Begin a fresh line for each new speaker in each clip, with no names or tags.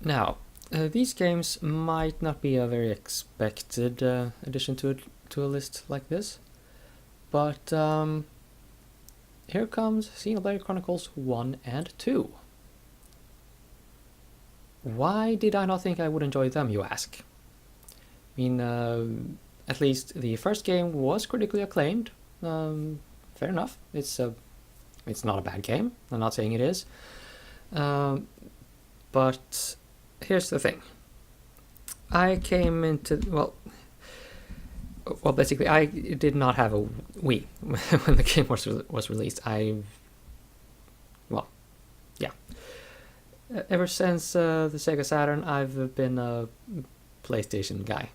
Now, these games might not be a very expected addition to a list like this, but here comes Xenoblade Chronicles 1 and 2. Why did I not think I would enjoy them, you ask? I mean, at least the first game was critically acclaimed. Fair enough. It's not a bad game. I'm not saying it is. But here's the thing. I came into basically I did not have a Wii when the game was released. Ever since the Sega Saturn, I've been a PlayStation guy.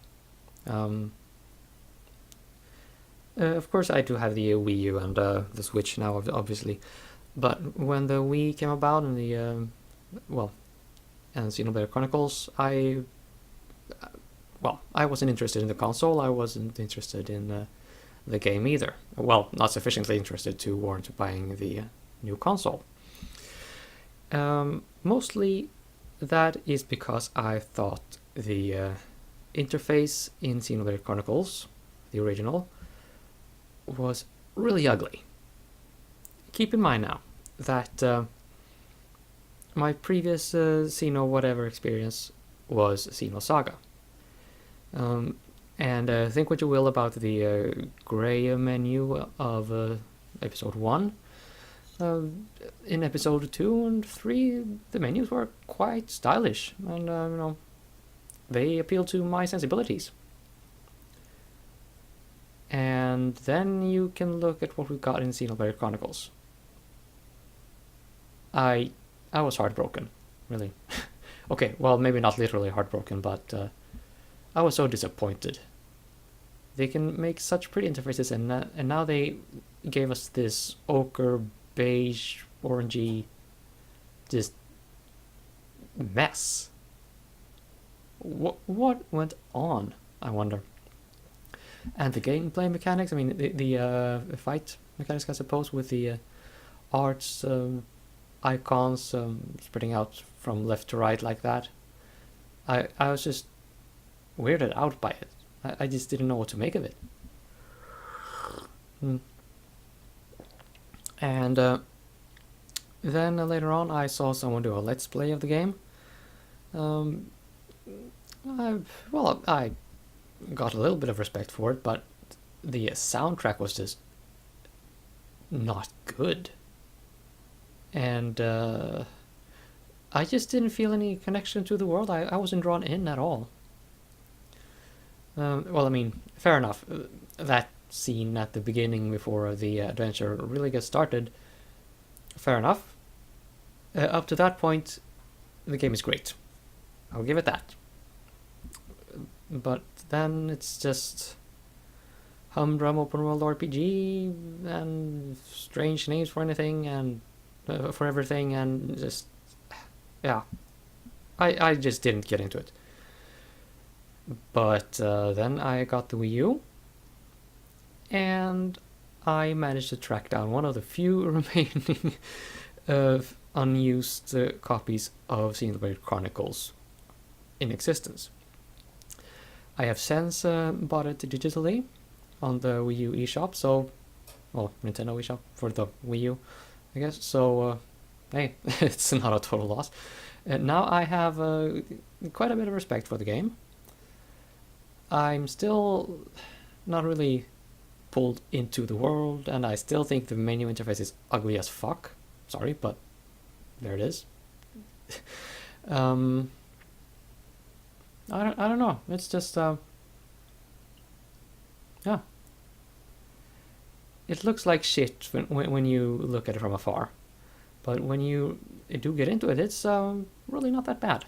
Of course, I do have the Wii U and the Switch now, obviously. But when the Wii came about and and Xenoblade Chronicles, I wasn't interested in the console. I wasn't interested in the game either. Well, not sufficiently interested to warrant buying the new console. Mostly that is because I thought the interface in Xenoblade Chronicles, the original, was really ugly. Keep in mind now that my previous Xeno whatever experience was Xeno Saga. And think what you will about the grey menu of episode 1. In episode 2 and 3, the menus were quite stylish, and they appealed to my sensibilities. And then you can look at what we got in Xenoblade Chronicles. I was heartbroken, really. Okay, well, maybe not literally heartbroken, but I was so disappointed. They can make such pretty interfaces, and now they gave us this ochre, beige, orangey, just mess. What went on, I wonder? And the gameplay mechanics, I mean, the fight mechanics, I suppose, with the arts icons spreading out from left to right like that. I was just weirded out by it. I just didn't know what to make of it. And then later on I saw someone do a let's play of the game. I got a little bit of respect for it, but the soundtrack was just not good. And I just didn't feel any connection to the world. I wasn't drawn in at all. Fair enough. That scene at the beginning before the adventure really gets started, fair enough. Up to that point, the game is great. I'll give it that. But then it's just humdrum open world RPG and strange names for anything and for everything, and just I just didn't get into it. But then I got the Wii U, and I managed to track down one of the few remaining unused copies of Xenoblade Chronicles in existence. I have since bought it digitally on the Wii U eShop, Nintendo eShop for the Wii U, I guess. So, hey, it's not a total loss. Now I have quite a bit of respect for the game. I'm still not really pulled into the world, and I still think the menu interface is ugly as fuck. Sorry, but there it is. I don't know. It's just it looks like shit when you look at it from afar, but when you do get into it, it's really not that bad.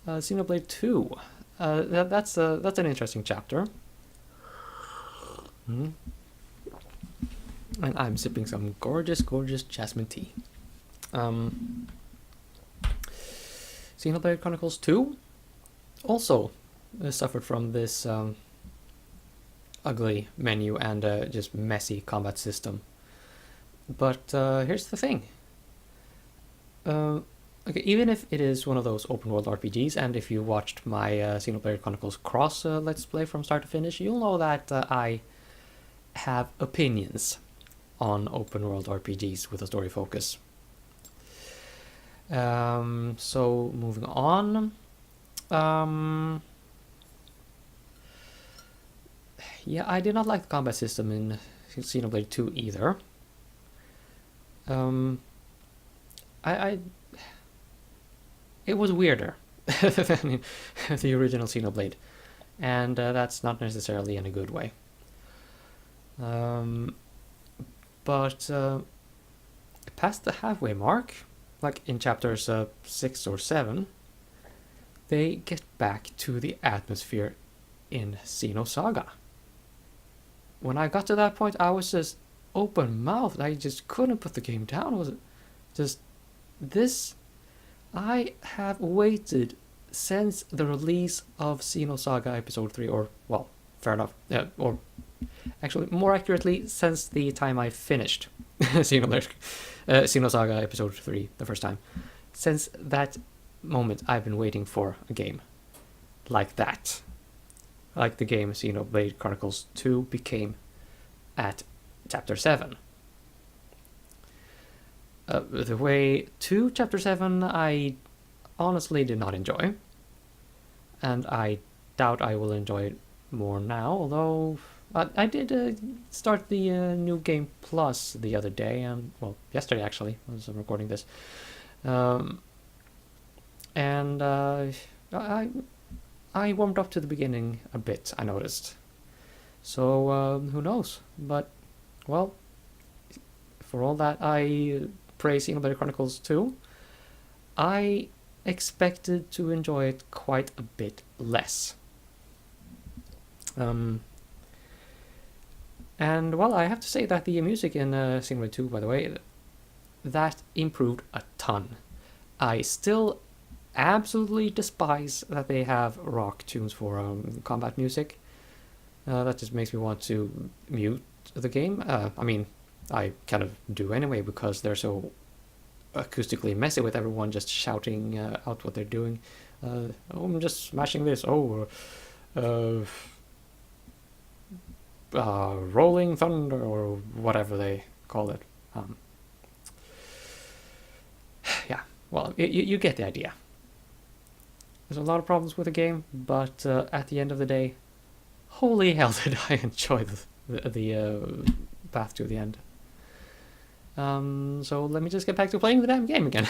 Xenoblade 2. That's an interesting chapter. And I'm sipping some gorgeous jasmine tea. Xenoblade Chronicles 2 also suffered from this ugly menu and just messy combat system. But here's the thing. okay, even if it is one of those open world RPGs, and if you watched my Xenoblade Chronicles Cross Let's Play from start to finish, you'll know that I have opinions on open world RPGs with a story focus. So moving on. Yeah, I did not like the combat system in Xenoblade 2 either. It was weirder than the original Xenoblade, and that's not necessarily in a good way. But past the halfway mark, like in chapters 6 or 7, they get back to the atmosphere in Xenosaga. When I got to that point, I was just open-mouthed. I just couldn't put the game down. It was just this. I have waited since the release of Xenosaga Episode 3, or, well, fair enough, or actually, more accurately, since the time I finished Xenosaga Episode 3 the first time. Since that moment, I've been waiting for a game like that. Like the game Xenoblade Chronicles 2 became at Chapter 7. The way to Chapter 7 I honestly did not enjoy. And I doubt I will enjoy it more now, although I did start the new game plus the other day, and well, yesterday actually, as I'm recording this. And I warmed up to the beginning a bit, I noticed. So who knows? But, well, for all that I praise Xenoblade Chronicles 2, I expected to enjoy it quite a bit less. And, well, I have to say that the music in Xenoblade 2, by the way, that improved a ton. I still absolutely despise that they have rock tunes for combat music. That just makes me want to mute the game. I mean, I kind of do anyway, because they're so acoustically messy with everyone just shouting out what they're doing. Oh, I'm just smashing this. Oh, rolling thunder, or whatever they call it. Yeah, well, you get the idea. There's a lot of problems with the game, but at the end of the day, holy hell did I enjoy the path to the end. So let me just get back to playing the damn game again.